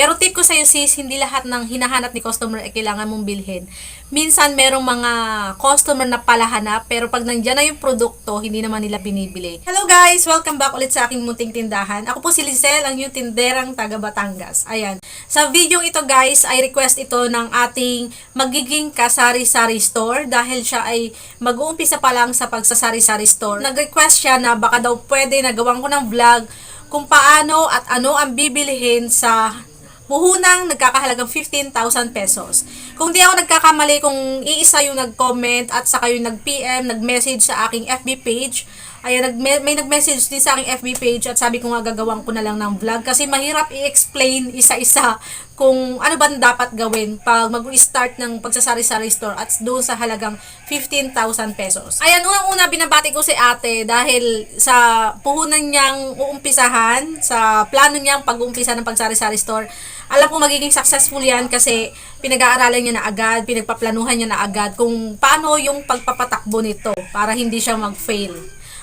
Pero tip ko sa'yo sis, hindi lahat ng hinahanap ni customer ay kailangan mong bilhin. Minsan merong mga customer na palahanap, pero pag nandyan na yung produkto, hindi naman nila binibili. Hello guys! Welcome back ulit sa aking munting tindahan. Ako po si Lizelle, ang yung tinderang taga Batangas. Ayan. Sa video ito guys, ay request ito ng ating magiging kasari-sari store dahil siya ay mag-uumpisa pa lang sa pagsasari-sari store. Nag-request siya na baka daw pwede na gawan ko ng vlog kung paano at ano ang bibilihin sa puhunang nagkakahalagang 15,000 pesos. Kung di ako nagkakamali, kung iisa yung nag-comment at saka yung nag-PM, nag-message sa aking FB page, ayan, may nag-message din sa aking FB page at sabi ko nga gagawin ko na lang ng vlog kasi mahirap i-explain isa-isa kung ano ba dapat gawin pag mag-start ng pagsasari-sari store at doon sa halagang 15,000 pesos. Ayan, unang-una binabati ko si ate dahil sa puhunan niyang uumpisahan, sa plano niyang pag-uumpisa ng pagsari-sari store. Alam ko magiging successful yan kasi pinag-aaralan niya na agad, pinagpaplanuhan niya na agad kung paano yung pagpapatakbo nito para hindi siya mag-fail.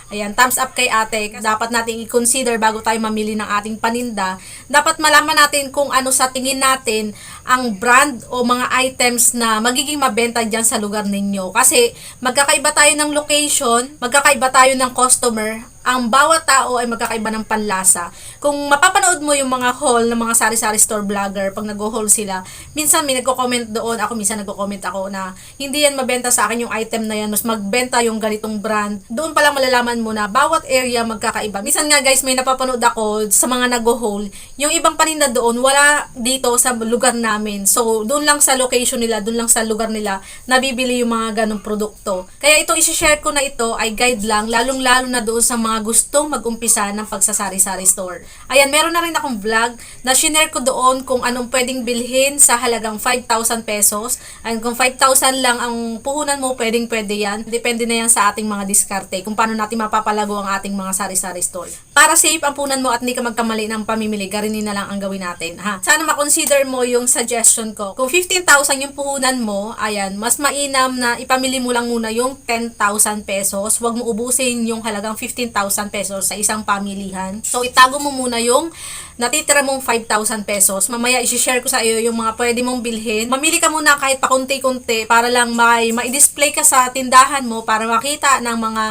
Ayan, thumbs up kay ate. Dapat natin i-consider bago tayo mamili ng ating paninda. Dapat malaman natin kung ano sa tingin natin ang brand o mga items na magiging mabenta dyan sa lugar ninyo. Kasi magkakaiba tayo ng location, magkakaiba tayo ng customer, ang bawat tao ay magkakaiba ng panlasa. Kung mapapanood mo yung mga haul ng mga sari-sari store vlogger, pag nag-haul sila, minsan may nagko-comment doon, ako minsan nagko-comment ako na hindi yan mabenta sa akin yung item na yan, mas magbenta yung ganitong brand. Doon pa lang malalaman mo na bawat area magkakaiba. Minsan nga guys, may napapanood ako sa mga nag-haul, yung ibang paninda doon, wala dito sa lugar namin. So, doon lang sa location nila, doon lang sa lugar nila, nabibili yung mga ganong produkto. Kaya itong isi-share ko na ito ay guide lang, lalong-lalo na doon sa mga gustong mag-umpisa ng pagsasari-sari store. Ayan, meron na rin akong vlog na shinare ko doon kung anong pwedeng bilhin sa halagang 5,000 pesos. Ayan, kung 5,000 lang ang puhunan mo, pwede yan. Depende na yan sa ating mga diskarte kung paano natin mapapalago ang ating mga sari-sari store. Para safe ang puhunan mo at hindi ka magkamali ng pamimili, ganun na lang ang gawin natin. Ha? Sana makonsider mo yung suggestion ko. Kung 15,000 yung puhunan mo, ayan, mas mainam na ipamili mo lang muna yung 10,000 pesos. Huwag mo ubusin yung halagang 15,000 pesos sa isang pamilihan. So, itago mo muna yung natitira mong 5,000 pesos. Mamaya, isi-share ko sa iyo yung mga pwede mong bilhin. Mamili ka muna kahit pakunti-kunti para lang ma-display ka sa tindahan mo para makita ng mga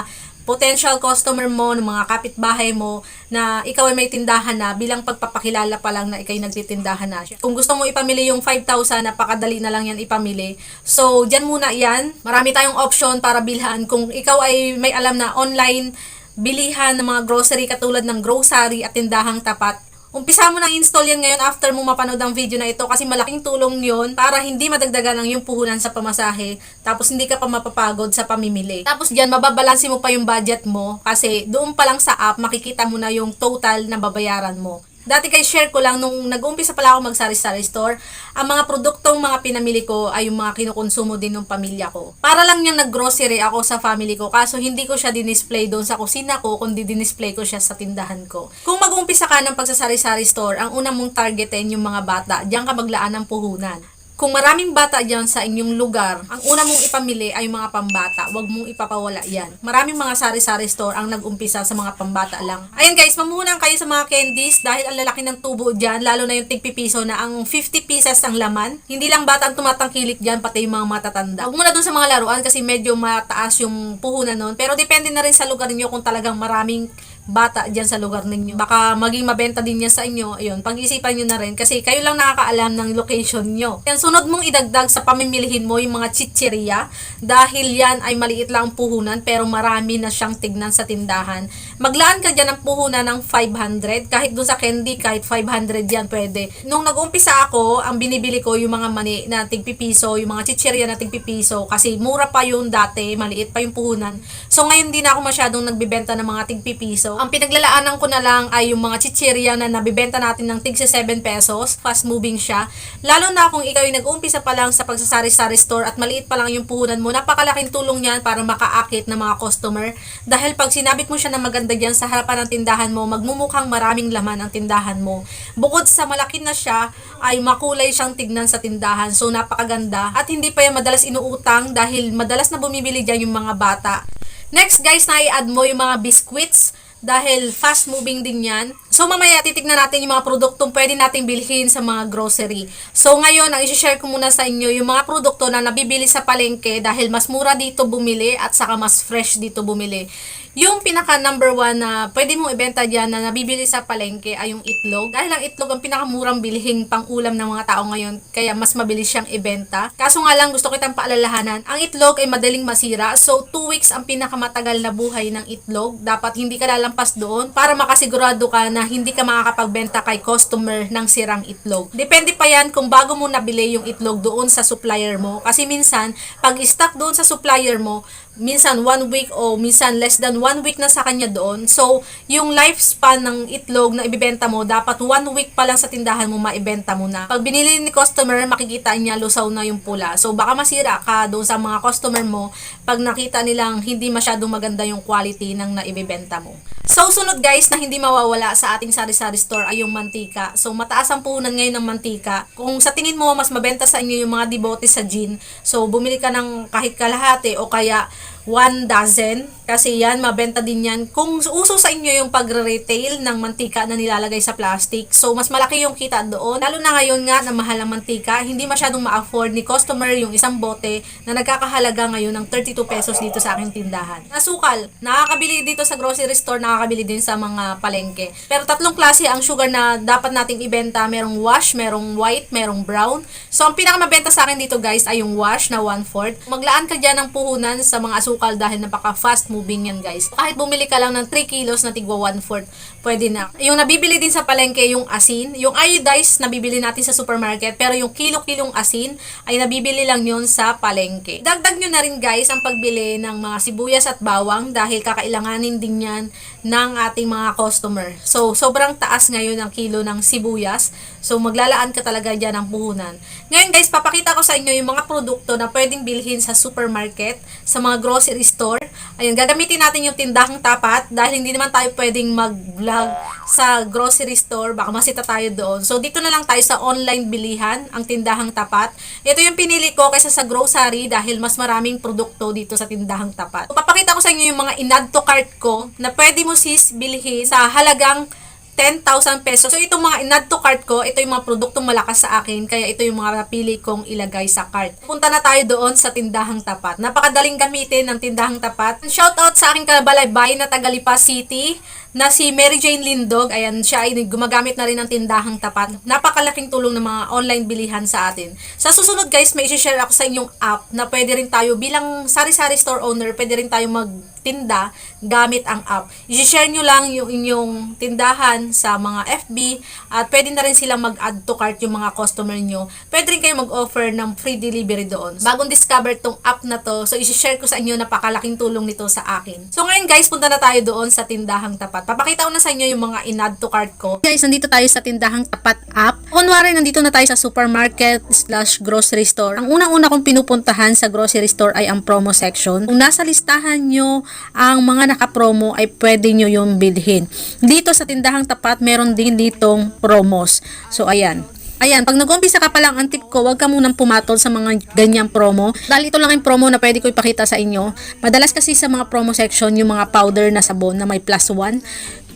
potential customer mo, ng mga kapitbahay mo na ikaw ay may tindahan na bilang pagpapakilala pa lang na ikay nagtitindahan na. Kung gusto mo ipamili yung 5,000, napakadali na lang yan ipamili. So, dyan muna yan. Marami tayong option para bilhan. Kung ikaw ay may alam na online bilihan ng mga grocery katulad ng grocery at tindahang tapat, umpisa mo nang install yan ngayon after mo mapanood ang video na ito kasi malaking tulong yon para hindi madagdagan ang yung puhunan sa pamasahe tapos hindi ka pa mapapagod sa pamimili. Tapos dyan, mababalansi mo pa yung budget mo kasi doon pa lang sa app makikita mo na yung total na babayaran mo. Dati kay share ko lang, nung nag-umpisa pala ako mag-sari-sari store, ang mga produktong mga pinamili ko ay yung mga kinukonsumo din ng pamilya ko. Para lang niyang nag-grocery ako sa family ko, kaso hindi ko siya dinisplay doon sa kusina ko, kundi dinisplay ko siya sa tindahan ko. Kung mag-umpisa ka ng pagsasari-sari store, ang unang mong targetin yung mga bata, diyan ka maglaan ng puhunan. Kung maraming bata dyan sa inyong lugar, ang una mong ipamili ay mga pambata. Huwag mong ipapawala yan. Maraming mga sari-sari store ang nag-umpisa sa mga pambata lang. Ayan guys, mamuhunan kayo sa mga candies dahil ang lalaki ng tubo dyan, lalo na yung tig-pipiso na ang 50 pieces ang laman. Hindi lang bata ang tumatangkilik dyan, pati yung mga matatanda. Huwag muna dun sa mga laruan kasi medyo mataas yung puhunan nun. Pero depende na rin sa lugar niyo kung talagang maraming bata dyan sa lugar ninyo. Baka maging mabenta din yan sa inyo. Ayun, pag-isipan nyo na rin kasi kayo lang nakakaalam ng location nyo. Yan, sunod mong idagdag sa pamimilihin mo yung mga chichirya dahil yan ay maliit lang puhunan pero marami na siyang tignan sa tindahan. Maglaan ka dyan ng puhunan ng 500. Kahit dun sa candy, kahit 500 yan pwede. Nung nag-umpisa ako, ang binibili ko yung mga mani na tigpipiso, yung mga chichirya na tigpipiso kasi mura pa yung dati, maliit pa yung puhunan. So ngayon din ako masyadong nagbibenta ng mga tigpipiso. Ang pinaglalaanan ko na lang ay yung mga chichirya na nabibenta natin ng tig 7 pesos. Fast moving siya. Lalo na kung ikaw ay nag-uumpisa pa lang sa pagsasari-sari store at maliit pa lang yung puhunan mo, napakalaking tulong yan para makaakit ng mga customer. Dahil pag sinabit mo siya na maganda dyan sa harapan ng tindahan mo, magmumukhang maraming laman ang tindahan mo. Bukod sa malaki na siya, ay makulay siyang tignan sa tindahan. So napakaganda. At hindi pa yan madalas inuutang dahil madalas na bumibili dyan yung mga bata. Next guys, na i-add mo yung mga biscuits dahil fast moving din yan. So mamaya titignan natin yung mga produktong pwede nating bilhin sa mga grocery. So ngayon, ang i-share ko muna sa inyo yung mga produkto na nabibili sa palengke dahil mas mura dito bumili at saka mas fresh dito bumili. Yung pinaka number one na pwede mong ibenta dyan na nabibili sa palengke ay yung itlog. Dahil ang itlog ang pinakamurang bilhing pang-ulam ng mga tao ngayon, kaya mas mabilis siyang ibenta. Kaso nga lang, gusto kitang paalalahanan, ang itlog ay madaling masira. So 2 weeks ang pinakamatagal na buhay ng itlog. Dapat hindi ka lalampas doon para makasigurado ka na hindi ka makakapagbenta kay customer ng sirang itlog. Depende pa yan kung bago mo nabili yung itlog doon sa supplier mo. Kasi minsan, pag stock doon sa supplier mo, minsan 1 week o minsan less than 1 week na sa kanya doon. So, yung lifespan ng itlog na ibibenta mo, dapat 1 week pa lang sa tindahan mo maibenta mo na. Pag binili ni customer, makikita niya lusaw na yung pula. So, baka masira ka doon sa mga customer mo pag nakita nilang hindi masyadong maganda yung quality ng naibibenta mo. So, sunod guys na hindi mawawala sa ating sari-sari store ay yung mantika. So, mataas ang puhunan ngayon ng mantika. Kung sa tingin mo mas mabenta sa inyo yung mga debote sa gin, so bumili ka ng kahit kalahati o kaya 1 dozen kasi yan, mabenta din yan. Kung uso sa inyo yung pagre-retail ng mantika na nilalagay sa plastic, so mas malaki yung kita doon. Lalo na ngayon nga na mahal ang mantika, hindi masyadong ma-afford ni customer yung isang bote na nagkakahalaga ngayon ng 32 pesos dito sa aking tindahan. Asukal, nakakabili dito sa grocery store, nakakabili din sa mga palengke. Pero tatlong klase ang sugar na dapat nating ibenta. Merong wash, merong white, merong brown. So ang pinakamabenta sa akin dito guys ay yung wash na 1/4. Maglaan ka dyan ng puhunan sa mga asukal dahil napaka fast moving yan guys. Kahit bumili ka lang ng 3 kilos na tigwa 1/4, pwede na. Yung nabibili din sa palengke yung asin, yung iodized nabibili natin sa supermarket, pero yung kilo-kilong asin ay nabibili lang yun sa palengke. Dagdag nyo na rin guys ang pagbili ng mga sibuyas at bawang dahil kakailanganin din yan ng ating mga customer. So sobrang taas ngayon ang kilo ng sibuyas. So maglalaan ka talaga dyan ng puhunan. Ngayon guys, papakita ko sa inyo yung mga produkto na pwedeng bilhin sa supermarket, sa mga grocery store. Ayun, gagamitin natin yung tindahang tapat dahil hindi naman tayo pwedeng mag-vlog sa grocery store, baka masita tayo doon. So dito na lang tayo sa online bilihan, ang tindahang tapat. Ito yung pinili ko kaysa sa grocery dahil mas maraming produkto dito sa tindahang tapat. So, papakita ko sa inyo yung mga in-add to cart ko na pwede mo sis bilhin sa halagang 10,000 pesos. So, itong mga in-add to cart ko, ito yung mga produktong malakas sa akin, kaya ito yung mga napili kong ilagay sa cart. Punta na tayo doon sa tindahang tapat. Napakadaling gamitin ng tindahang tapat. Shoutout sa aking kabalaybay na taga Lipa City, na si Mary Jane Lindog. Ayan, siya ay gumagamit na rin ng tindahang tapat. Napakalaking tulong ng mga online bilihan sa atin. Sa susunod guys, may isi-share ako sa inyong app na pwede rin tayo bilang sari-sari store owner, pwede rin tayo magtinda gamit ang app. I-share nyo lang yung inyong tindahan sa mga FB at pwede na rin silang mag-add to cart yung mga customer nyo. Pwede rin kayo mag-offer ng free delivery doon. Bagong discover tong app na to, so i-share ko sa inyo, napakalaking tulong nito sa akin. So ngayon guys, punta na tayo doon sa tindahang tapat. Papakita ko na sa inyo yung mga in-add to cart ko. Guys, nandito tayo sa tindahang tapat app. Kunwari, nandito na tayo sa supermarket/grocery store. Ang unang-una kong pinupuntahan sa grocery store ay ang promo section. Kung nasa listahan nyo ang mga naka-promo ay pwede nyo yung bilhin. Dito sa tindahang tapat, meron din ditong promos. So, ayan. Ayan, pag nag-umpisa ka pa lang, ang tip ko, huwag ka munang pumatol sa mga ganyang promo. Dahil ito lang yung promo na pwede ko ipakita sa inyo. Madalas kasi sa mga promo section, yung mga powder na sabon na may +1,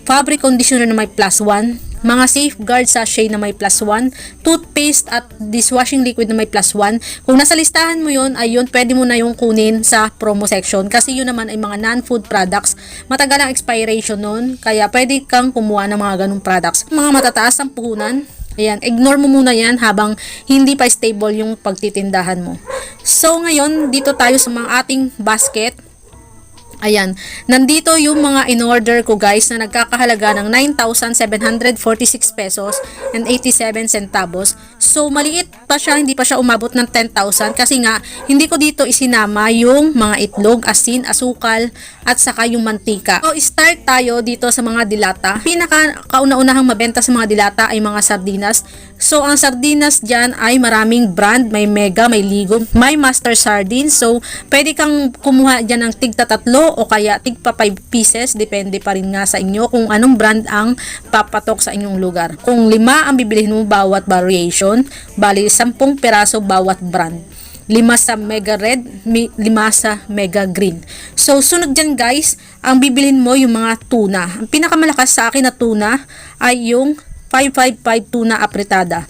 fabric conditioner na may +1, mga safeguard sachet na may +1, toothpaste at dishwashing liquid na may +1. Kung nasa listahan mo yun, ayun, pwede mo na yung kunin sa promo section. Kasi yun naman ay mga non-food products. Matagal ang expiration nun, kaya pwede kang kumuha ng mga ganung products. Mga matataas ang puhunan. Ayan, ignore mo muna yan habang hindi pa stable yung pagtitindahan mo. So, ngayon, dito tayo sa mga ating basket. Ayan, nandito yung mga in-order ko guys na nagkakahalaga ng 9,746 pesos and 87 centavos. So, maliit pa siya, hindi pa siya umabot ng 10,000 kasi nga, hindi ko dito isinama yung mga itlog, asin, asukal, at saka yung mantika. So, start tayo dito sa mga dilata. Pinaka-kauna-unahang mabenta sa mga dilata ay mga sardinas. So, ang sardinas dyan ay maraming brand, may Mega, may Ligo, may Master Sardines. So, pwede kang kumuha dyan ng tigta 3 o kaya tigpa 5 pieces, depende pa rin nga sa inyo kung anong brand ang papatok sa inyong lugar. Kung 5 ang bibilihin mo bawat variation, bali 10 peraso bawat brand. 5 sa Mega Red, 5 sa Mega Green. So, sunod dyan guys, ang bibilin mo yung mga tuna. Ang pinakamalakas sa akin na tuna ay yung 555 tuna apretada.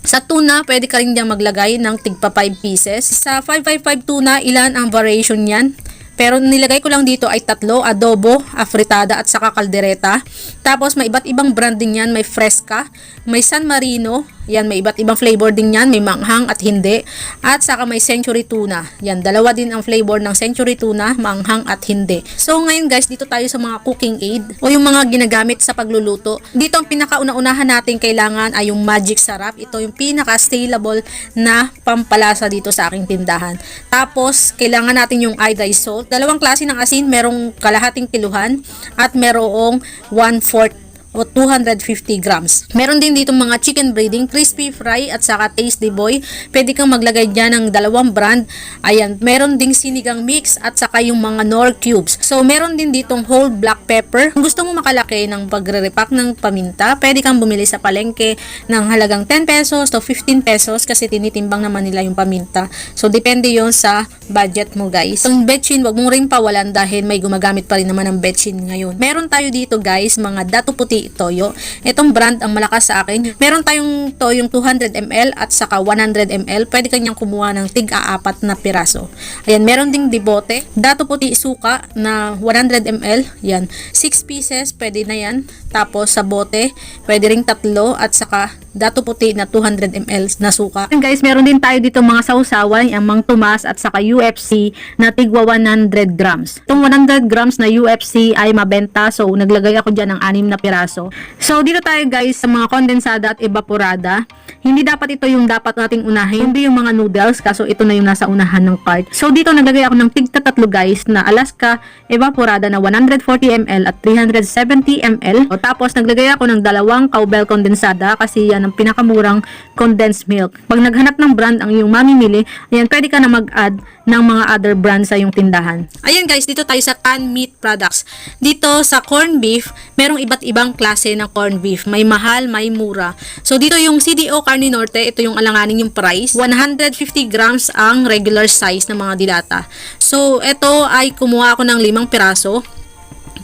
Sa tuna, pwede ka rin diyang maglagay ng tigpa 5 pieces. Sa 555 tuna, ilan ang variation yan? Pero nilagay ko lang dito ay 3, adobo, afritada at saka kaldereta. Tapos may iba't ibang brand din yan, may fresca, may San Marino, yan may iba't ibang flavor din yan, may manghang at hindi. At saka may century tuna. Yan, dalawa din ang flavor ng century tuna, manghang at hindi. So ngayon guys, dito tayo sa mga cooking aid o yung mga ginagamit sa pagluluto. Dito ang pinakauna-unahan natin kailangan ay yung Magic Sarap. Ito yung pinaka-stable na pampalasa dito sa aking tindahan. Tapos, kailangan natin yung iodized salt. Dalawang klase ng asin, merong kalahating kiluhan at merong 1/4 o 250 grams. Meron din dito mga chicken breading, crispy fry at saka tasty boy. Pwede kang maglagay dyan ng 2 brand. Ayan, meron ding sinigang mix at saka yung mga Knorr cubes. So, meron din ditong whole black pepper. Kung gusto mo makalaki ng pagre-repack ng paminta, pwede kang bumili sa palengke ng halagang 10 pesos to 15 pesos kasi tinitimbang naman nila yung paminta. So, depende yon sa budget mo guys. Ang betchin, wag mong rin pawalan dahil may gumagamit pa rin naman ng betchin ngayon. Meron tayo dito guys, mga Dato Puti toyo. Itong brand ang malakas sa akin. Meron tayong toyong 200 ml at saka 100 ml. Pwede kanyang kumuha ng tig-4 na piraso. Ayan, meron ding dibote. Dato Puti suka na 100 ml. Yan, 6 pieces. Pwede na yan. Tapos sa bote, pwede ring 3 at saka Dato Puti na 200 ml na suka. And guys, meron din tayo dito mga sausawan, ang Mang Tomas at saka UFC na tigwa 100 grams. Itong 100 grams na UFC ay mabenta, so naglagay ako dyan ng 6 na piraso. So dito tayo guys sa mga kondensada at evaporada. Hindi dapat ito yung dapat nating unahin, hindi yung mga noodles, kaso ito na yung nasa unahan ng cart. So dito naglagay ako ng tigta 3 guys na Alaska evaporada na 140 ml at 370 ml. O, tapos naglagay ako ng 2 cowbell kondensada kasi yan ang pinakamurang condensed milk. Pag naghanap ng brand ang iyong mamimili, ayan, pwede ka na mag-add ng mga other brands sa iyong tindahan. Ayan guys, dito tayo sa canned meat products. Dito sa corned beef, merong iba't ibang klase ng corned beef. May mahal, may mura. So dito yung CDO Carne Norte, ito yung alanganin yung price. 150 grams ang regular size ng mga dilata. So ito ay kumuha ako ng 5 piraso.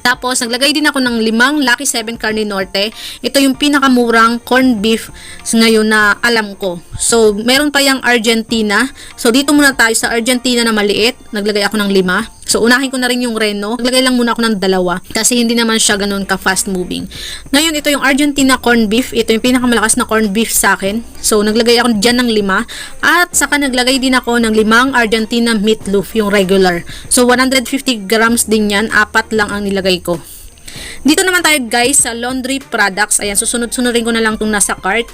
Tapos, naglagay din ako ng 5 Lucky 7 Carne Norte. Ito yung pinakamurang corned beef ngayon na alam ko. So, meron pa yung Argentina. So, dito muna tayo sa Argentina na maliit. Naglagay ako ng 5. So, unahin ko na rin yung Reno. Naglagay lang muna ako ng 2 kasi hindi naman siya ganun ka-fast moving. Ngayon, ito yung Argentina corned beef. Ito yung pinakamalakas na corned beef sa akin. So, naglagay ako dyan ng 5. At saka naglagay din ako ng 5 Argentina meatloaf, yung regular. So, 150 grams din yan. 4 lang ang nilagay ko. Dito naman tayo guys sa laundry products. Ayan, susunod-sunurin ko na lang itong nasa cart.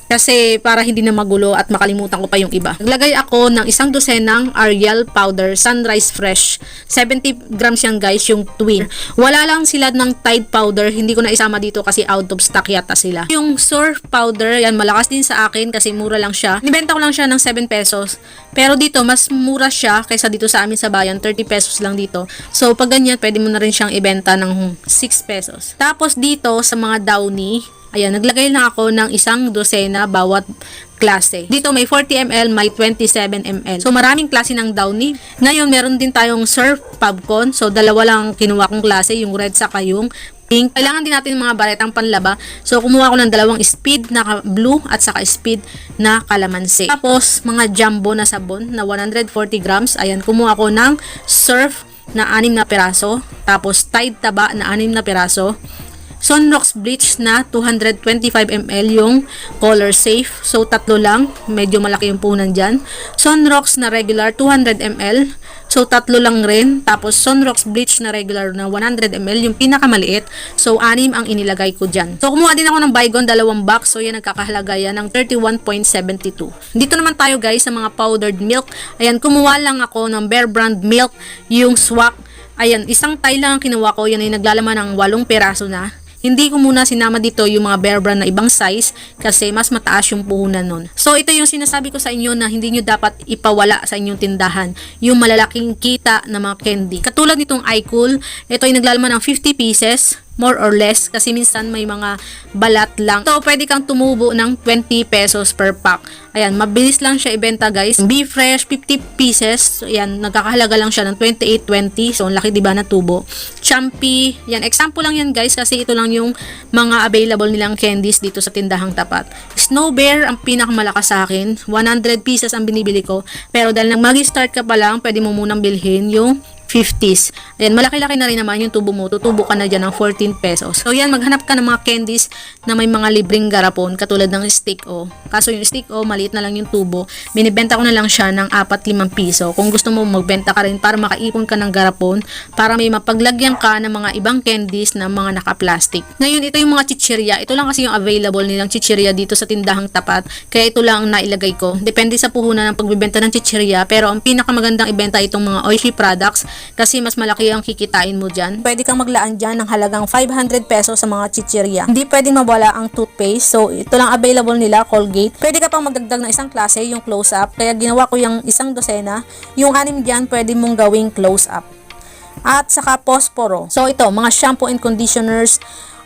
Kasi para hindi na magulo at makalimutan ko pa yung iba. Naglagay ako ng 1 dosenang Ariel powder, Sunrise Fresh. 70 grams yan guys, yung twin. Wala lang sila ng Tide powder, hindi ko na isama dito kasi out of stock yata sila. Yung Surf powder, yan malakas din sa akin kasi mura lang siya. Nibenta ko lang siya ng 7 pesos. Pero dito, mas mura siya kaysa dito sa amin sa bayan, 30 pesos lang dito. So pag ganyan, pwede mo na rin siyang ibenta ng 6 pesos. Tapos dito sa mga Downy, ayan, naglagay lang ako ng 1 dosena bawat klase. Dito may 40 ml, may 27 ml. So maraming klase ng Downy. Ngayon, meron din tayong Surf Popcorn. So 2 lang kinuha kong klase, yung red saka yung pink. Kailangan din natin mga baretang panlaba. So kumuha ko ng 2 speed na blue at saka speed na kalamansi. Tapos mga jumbo na sabon na 140 grams. Ayan, kumuha ko ng Surf na 6 na piraso. Tapos Tide taba na 6 na piraso. Sunrox bleach na 225 ml yung color safe. So, 3 lang. Medyo malaki yung punan dyan. Sunrox na regular 200 ml. So, 3 lang rin. Tapos, Sunrox bleach na regular na 100 ml yung pinakamaliit. So, 6 ang inilagay ko dyan. So, kumuha din ako ng Baygon 2 box. So, yan nagkakahalaga yan ng 31.72. Dito naman tayo guys sa mga powdered milk. Ayan, kumuha lang ako ng Bear Brand milk. Yung swak. Ayan, 1 tie lang ang kinuha ko. Yan ay naglalaman ng 8 peraso na. Hindi ko muna sinama dito yung mga Bear Brand na ibang size kasi mas mataas yung puhunan nun. So, ito yung sinasabi ko sa inyo na hindi nyo dapat ipawala sa inyong tindahan. Yung malalaking kita na mga candy. Katulad nitong iCool, ito ay naglalaman ng 50 pieces. more or less kasi minsan may mga balat lang. So, pwede kang tumubo ng 20 pesos per pack. Ayan, mabilis lang siya ibenta guys. Be Fresh, 50 pieces. So, ayan, nagkakahalaga lang siya ng 28.20. So, ang laki diba na tubo. Champi, yan, example lang yan guys kasi ito lang yung mga available nilang candies dito sa tindahang tapat. Snow Bear, ang pinakamalakas sa akin. 100 pieces ang binibili ko. Pero dahil mag-start ka pa lang, pwede mo munang bilhin yung 50s. Ayan, malaki-laki na rin naman yung tubo mo. Tutubo ka na dyan ng 14 pesos. So, yan, maghanap ka ng mga candies na may mga libreng garapon, katulad ng stick o. Kaso yung stick o, maliit na lang yung tubo. Binibenta ko na lang siya ng 4-5 piso. Kung gusto mo, magbenta ka rin para makaipon ka ng garapon, para may mapaglagyan ka ng mga ibang candies na mga naka-plastic. Ngayon, ito yung mga chichirya. Ito lang kasi yung available nilang chichirya dito sa tindahang tapat. Kaya ito lang ang nailagay ko. Depende sa puhunan ng pagbibenta ng chichirya. Pero ang pinakamagandang ibenta itong mga Oishi products kasi mas malaki ang kikitain mo dyan. Pwede kang maglaan dyan ng halagang 500 pesos sa mga chichirya. Hindi pwedeng mawala ang toothpaste. So, ito lang available nila, Colgate. Pwede ka pang magdagdag ng isang klase, yung close-up. Kaya ginawa ko yung isang dosena. Yung 6 dyan, pwede mong gawing close-up. At saka posporo. So, ito, mga shampoo and conditioners,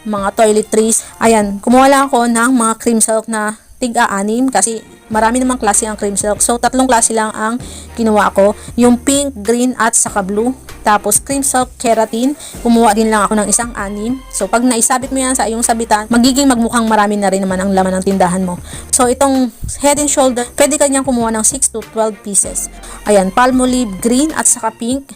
mga toiletries. Ayan, kumuha lang ako ng mga cream silk na tig-6 kasi marami namang klase ang cream silk. So, 3 klase lang ang kinuha ko. Yung pink, green, at saka blue. Tapos, cream silk keratin. Kumuha din lang ako ng isang 6. So, pag naisabit mo yan sa iyong sabitan, magiging magmukhang marami na rin naman ang laman ng tindahan mo. So, itong head and shoulder, pwede ka niyang kumuha ng 6 to 12 pieces. Ayan, Palmolive green at saka pink.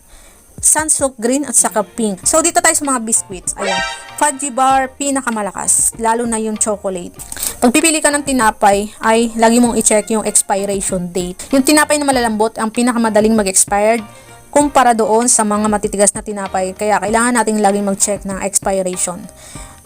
Sunsilk green at saka pink. So, dito tayo sa mga biscuits. Ayan, Fudgy Bar, pinakamalakas. Lalo na yung chocolate. Pag pipili ka ng tinapay, ay lagi mong i-check yung expiration date. Yung tinapay na malalambot, ang pinakamadaling mag-expired kumpara doon sa mga matitigas na tinapay. Kaya kailangan nating laging mag-check ng expiration.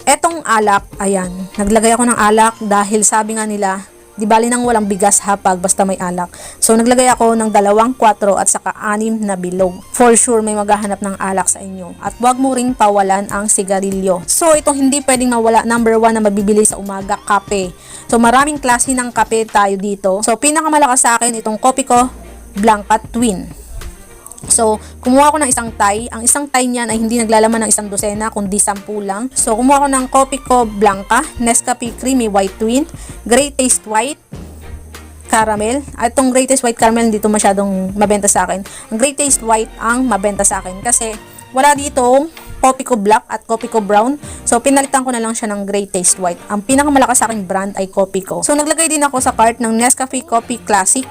Etong alak, ayan, naglagay ako ng alak dahil sabi nga nila, di bali nang walang bigas hapag basta may alak. So, naglagay ako ng 2, 4 at saka 6 na bilog. For sure, may maghahanap ng alak sa inyo. At huwag mo ring pawalan ang sigarilyo. So, itong hindi pwedeng mawala, number 1 na mabibili sa umaga, kape. So, maraming klase ng kape tayo dito. So, pinakamalakas sa akin, itong Kopiko Blanca Twin. So, kumuha ko ng isang tie. Ang isang tie niyan ay hindi naglalaman ng isang dosena, kundi 10 lang. So, kumuha ko ng Kopiko Blanca, Nescafe Creamy White Twin, Great Taste White Caramel. At itong Great Taste White Caramel, hindi ito masyadong mabenta sa akin. Ang Great Taste White ang mabenta sa akin kasi wala dito Kopiko Black at Kopiko Brown. So, pinalitan ko na lang siya ng Great Taste White. Ang pinakamalakas sa aking brand ay Kopiko. So, naglagay din ako sa cart ng Nescafe Coffee Classic.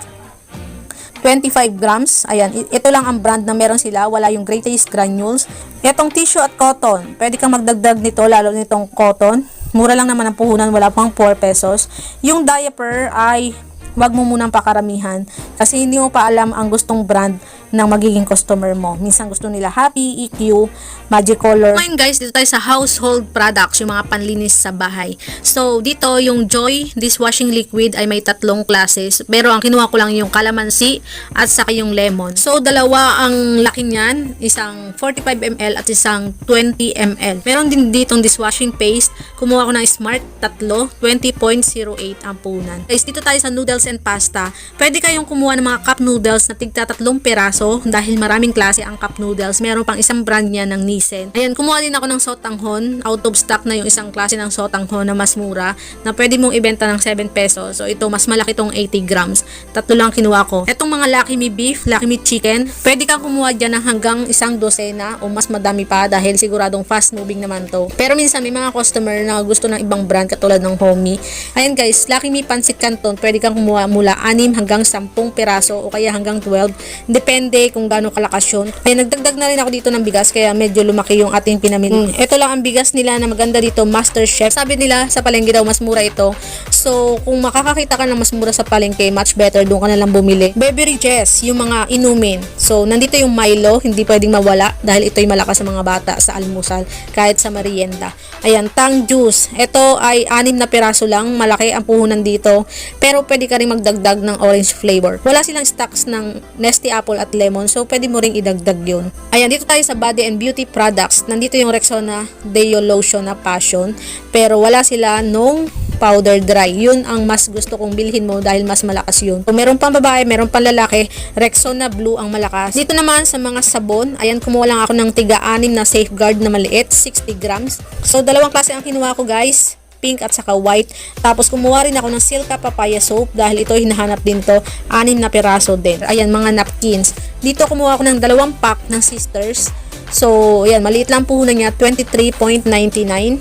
25 grams. Ayan, ito lang ang brand na meron sila. Wala yung Great Taste Granules. Itong tissue at cotton. Pwede kang magdagdag nito, lalo nitong cotton. Mura lang naman ang puhunan. Wala pang 4 pesos. Yung diaper ay wag mo munang pakaramihan kasi hindi mo pa alam ang gustong brand ng magiging customer mo. Minsan gusto nila Happy, EQ, Magicolor. Ngayon guys, dito tayo sa household products, yung mga panlinis sa bahay. So, dito yung Joy dishwashing liquid ay may 3 classes. Pero ang kinuha ko lang yung calamansi at saka yung lemon. So, dalawa ang laki niyan. Isang 45 ml at isang 20 ml. Meron din ditong dishwashing paste. Kumuha ko ng Smart 3, 20.08 ang punan. Guys, dito tayo sa noodles and pasta. Pwede kayong kumuha ng mga cup noodles na tigta 3 peraso dahil maraming klase ang cup noodles. Meron pang isang brand niya ng Nissin. Ayan, kumuha din ako ng sotanghon. Out of stock na yung isang klase ng sotanghon na mas mura na pwede mong ibenta ng 7 pesos. So, ito mas malaki tong 80 grams. 3 lang kinuha ko. Etong mga Lucky Me beef, Lucky Me chicken, pwede kang kumuha dyan ng hanggang isang dosena o mas madami pa dahil siguradong fast moving naman to. Pero minsan may mga customer na gusto ng ibang brand katulad ng Homey. Ayan guys, Lucky Me Pancit Canton, pwede kang kumuha mula 6 hanggang 10 peraso o kaya hanggang 12. Depende kung gaano kalakas yun. Ay, nagdagdag na rin ako dito ng bigas kaya medyo lumaki yung ating pinamili. Ito lang ang bigas nila na maganda dito, Master Chef. Sabi nila sa palengke daw mas mura ito. So, kung makakakita ka ng mas mura sa palengke, much better doon ka na lang bumili. Beverages, yung mga inumin. So, nandito yung Milo, hindi pwedeng mawala dahil ito'y malakas sa mga bata sa almusal, kahit sa merienda. Ayan, Tang Juice. Ito ay 6 na piraso lang, malaki ang puhunan dito. Pero pwede ka rin magdagdag ng orange flavor. Wala silang stocks ng Nesty Apple at lemon, so pwede mo ring idagdag yun. Ayan, dito tayo sa body and beauty products. Nandito yung Rexona Deo Lotion na Passion, pero wala sila nung powder dry. Yun ang mas gusto kong bilhin mo dahil mas malakas yun. So, meron pang babae, meron pang lalaki. Rexona Blue ang malakas. Dito naman sa mga sabon, ayan, kumuha lang ako ng tiga-6 na Safeguard na maliit, 60 grams. So, dalawang klase ang kinuha ko, guys, pink at saka white. Tapos kumuha rin ako ng Silka Papaya Soap dahil ito hinahanap din to, 6 na piraso din. Ayan, mga napkins. Dito kumuha ako ng 2 pack ng Sisters. So, ayan, maliit lang puhunan niya, 23.99.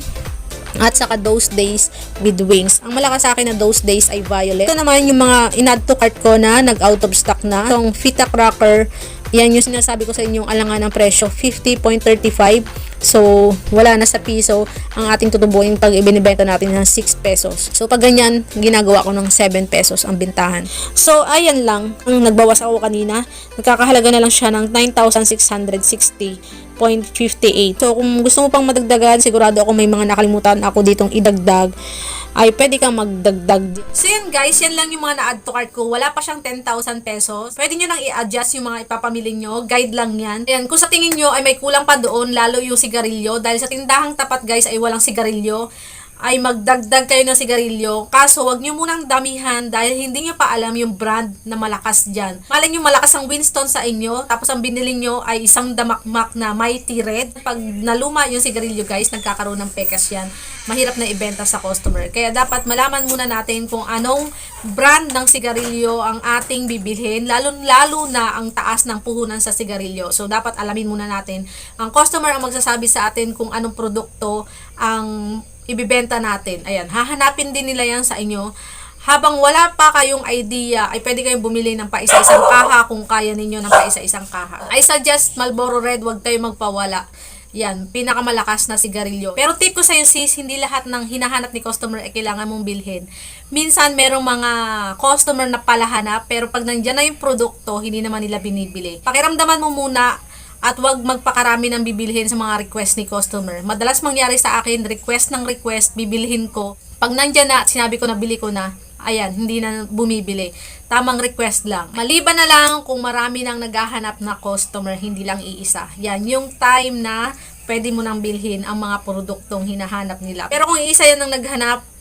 At saka Those Days with Wings. Ang malakas sa akin na Those Days ay violet. Ito naman yung mga in-add to cart ko na nag-out of stock na. Itong Fita Cracker, yan yung sinasabi ko sa inyong alangan ng presyo, 50.35. So, wala na sa piso ang ating tutubuin pag ibinibenta natin ng 6 pesos. So, pag ganyan, ginagawa ko ng 7 pesos ang bintahan. So, ayan lang ang nagbawas ako kanina. Nagkakahalaga na lang siya ng 9,660.58. So, kung gusto mo pang madagdagan, sigurado ako may mga nakalimutan ako ditong idagdag, ay pwede kang magdagdag. So yun guys, yan lang yung mga na-add to cart ko. Wala pa siyang 10,000 pesos. Pwede nyo nang i-adjust yung mga ipapamili nyo. Guide lang yan. Ayan, kung sa tingin nyo ay may kulang pa doon, lalo yung sigarilyo. Dahil sa tindahang tapat guys ay walang sigarilyo, ay magdagdag kayo ng sigarilyo. Kaso, wag nyo munang damihan dahil hindi nyo pa alam yung brand na malakas dyan. Malay nyo malakas ang Winston sa inyo, tapos ang binili nyo ay isang damakmak na Mighty Red. Pag naluma yung sigarilyo guys, nagkakaroon ng pekas yan. Mahirap na ibenta sa customer. Kaya dapat malaman muna natin kung anong brand ng sigarilyo ang ating bibilhin, lalo na ang taas ng puhunan sa sigarilyo. So, dapat alamin muna natin. Ang customer ang magsasabi sa atin kung anong produkto ang ibibenta natin. Ayan, hahanapin din nila yan sa inyo. Habang wala pa kayong idea, ay pwede kayong bumili ng paisa-isang kaha kung kaya ninyo ng paisa-isang kaha. I suggest Marlboro Red, wag kayo magpawala. Yan, pinakamalakas na sigarilyo. Pero tip ko sa iyo sis, hindi lahat ng hinahanap ni customer ay kailangan mong bilhin. Minsan merong mga customer na palahanap, pero pag nandiyan na yung produkto, hindi naman nila binibili. Pakiramdaman mo muna at wag magpakarami ng bibilhin sa mga request ni customer. Madalas mangyari sa akin, request ng request, bibilhin ko. Pag nandyan na at sinabi ko na bili ko na, ayan, hindi na bumibili. Tamang request lang. Maliban na lang kung marami nang naghahanap na customer, hindi lang iisa. Yan, yung time na pwede mo nang bilhin ang mga produktong hinahanap nila. Pero kung iisa yan ang naghanap,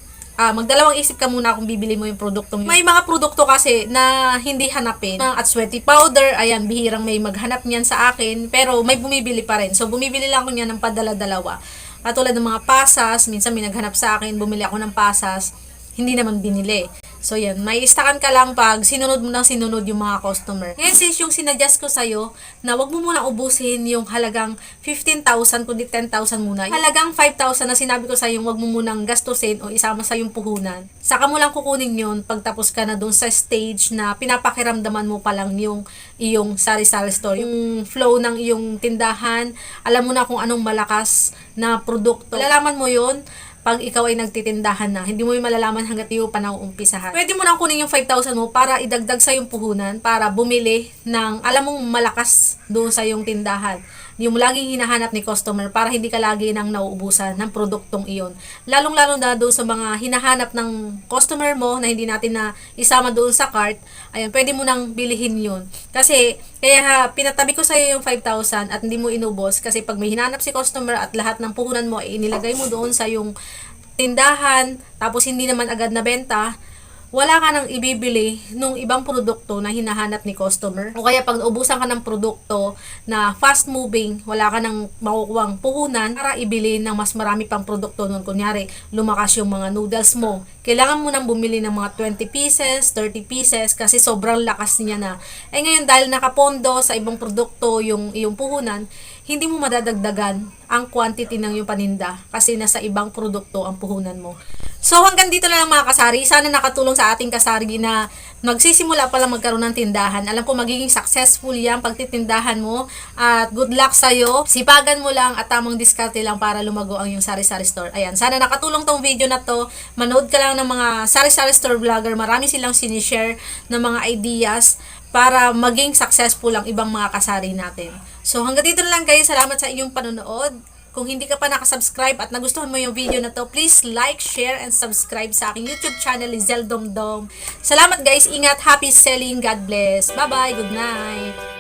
magdalawang isip ka muna kung bibili mo yung produktong yun. May mga produkto kasi na hindi hanapin. At sweaty powder, ayan, bihirang may maghanap niyan sa akin, pero may bumibili pa rin. So, bumibili lang ako niyan ng padala-dalawa. Katulad ng mga pasas, minsan may naghanap sa akin, bumili ako ng pasas, hindi naman binili. So, yan. May istakan ka lang pag sinunod mo ng sinunod yung mga customer. Ngayon, sis, yung sinadjust ko sa'yo na wag mo muna ubusin yung halagang 15,000 kundi 10,000 muna. Halagang 5,000 na sinabi ko sa'yo, wag mo munang gastusin o isama sa yung puhunan. Saka mo lang kukunin yun pagtapos ka na dun sa stage na pinapakiramdaman mo pa lang yung iyong sari-sari store. Yung flow ng iyong tindahan, alam mo na kung anong malakas na produkto. Malalaman mo yun pag ikaw ay nagtitindahan na. Hindi mo yung malalaman hanggat iyo pa nauumpisahan. Pwede mo nang kunin yung 5,000 mo para idagdag sa yung puhunan, para bumili ng alam mong malakas doon sa yung tindahan. Yung laging hinahanap ni customer para hindi ka lagi nang nauubusan ng produktong iyon. Lalong-lalo na doon sa mga hinahanap ng customer mo na hindi natin na isama doon sa cart, ayan, pwede mo nang bilihin yun. Kasi, kaya pinatabi ko sa iyo yung 5,000 at hindi mo inubos kasi pag may hinanap si customer at lahat ng puhunan mo ay inilagay mo doon sa yung tindahan, tapos hindi naman agad na benta, wala ka nang ibibili nung ibang produkto na hinahanap ni customer. O kaya pag naubusan ka ng produkto na fast moving, wala ka nang makukuhang puhunan para ibili ng mas marami pang produkto nun. Kunyari, lumakas yung mga noodles mo. Kailangan mo nang bumili ng mga 20 pieces, 30 pieces kasi sobrang lakas niya na. Eh ngayon dahil nakapondo sa ibang produkto yung puhunan, hindi mo madadagdagan ang quantity ng yung paninda kasi nasa ibang produkto ang puhunan mo. So hanggang dito na lang mga kasari. Sana nakatulong sa ating kasari na magsisimula pa lang magkaroon ng tindahan. Alam ko magiging successful yan pagtitindahan mo. At good luck sa'yo. Sipagan mo lang at tamang diskarte lang para lumago ang yung sari-sari store. Ayan, sana nakatulong tong video na to. Manood ka lang ng mga sari-sari store vlogger. Marami silang sinishare ng mga ideas para maging successful ang ibang mga kasari natin. So hanggang dito na lang guys. Salamat sa inyong panonood. Kung hindi ka pa nakasubscribe at nagustuhan mo yung video na to, please like, share, and subscribe sa aking YouTube channel, Lizel Domdom. Salamat guys, ingat, happy selling, God bless. Bye-bye, good night.